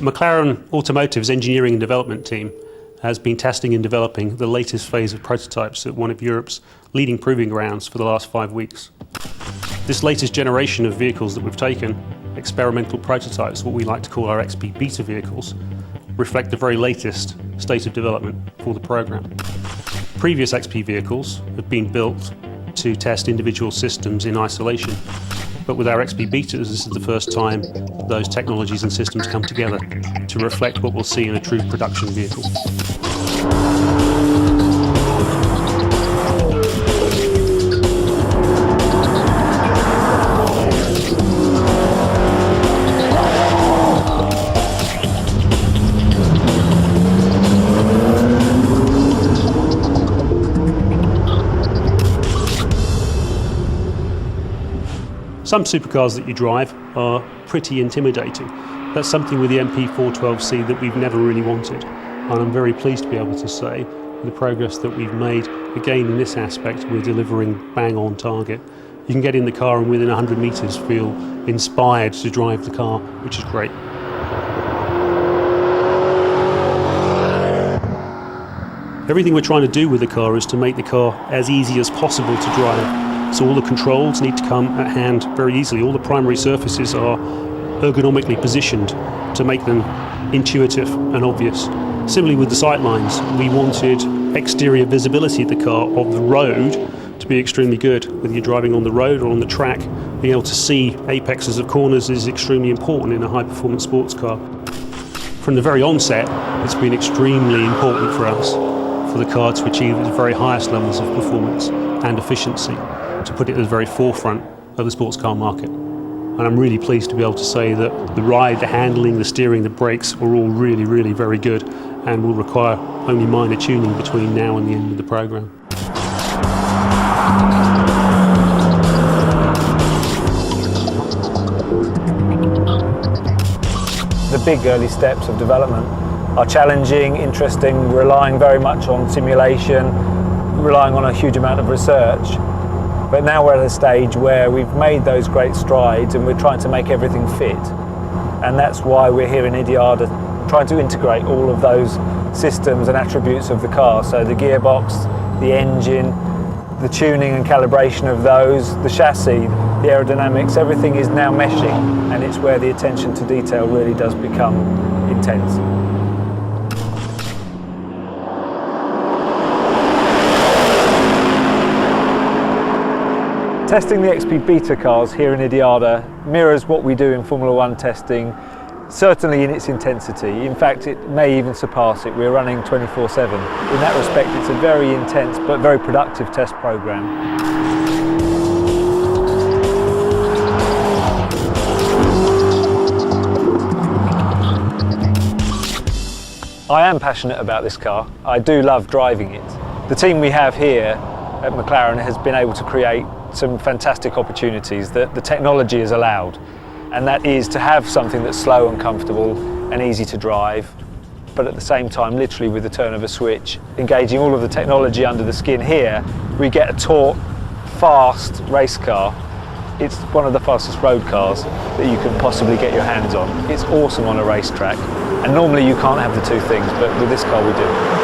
McLaren Automotive's engineering and development team has been testing and developing the latest phase of prototypes at one of Europe's leading proving grounds for the last 5 weeks. This latest generation of vehicles that we've taken, experimental prototypes, what we like to call our XP beta vehicles, reflect the very latest state of development for the program. Previous XP vehicles have been built to test individual systems in isolation, but with our XP betas, this is the first time those technologies and systems come together to reflect what we'll see in a true production vehicle. Some supercars that you drive are pretty intimidating. That's something with the MP4-12C that we've never really wanted. And I'm very pleased to be able to say the progress that we've made, again in this aspect, we're delivering bang on target. You can get in the car and within 100 metres feel inspired to drive the car, which is great. Everything we're trying to do with the car is to make the car as easy as possible to drive. So all the controls need to come at hand very easily. All the primary surfaces are ergonomically positioned to make them intuitive and obvious. Similarly with the sightlines, we wanted exterior visibility of the car, of the road, to be extremely good. Whether you're driving on the road or on the track, being able to see apexes of corners is extremely important in a high-performance sports car. From the very onset, it's been extremely important for us for the car to achieve its very highest levels of performance and efficiency, to put it at the very forefront of the sports car market. And I'm really pleased to be able to say that the ride, the handling, the steering, the brakes are all really, really very good and will require only minor tuning between now and the end of the program. The big early steps of development are challenging, interesting, relying very much on simulation, relying on a huge amount of research. But now we're at a stage where we've made those great strides and we're trying to make everything fit. And that's why we're here in Idiada, trying to integrate all of those systems and attributes of the car. So the gearbox, the engine, the tuning and calibration of those, the chassis, the aerodynamics, everything is now meshing, and it's where the attention to detail really does become intense. Testing the XP beta cars here in Idiada mirrors what we do in Formula One testing, certainly in its intensity. In fact, it may even surpass it. We're running 24/7. In that respect, it's a very intense but very productive test program. I am passionate about this car. I do love driving it. The team we have here at McLaren has been able to create some fantastic opportunities that the technology has allowed, and that is to have something that's slow and comfortable and easy to drive, but at the same time, literally with the turn of a switch, engaging all of the technology under the skin here, we get a taut, fast race car. It's one of the fastest road cars that you can possibly get your hands on. It's awesome on a racetrack, and normally you can't have the two things, but with this car we do.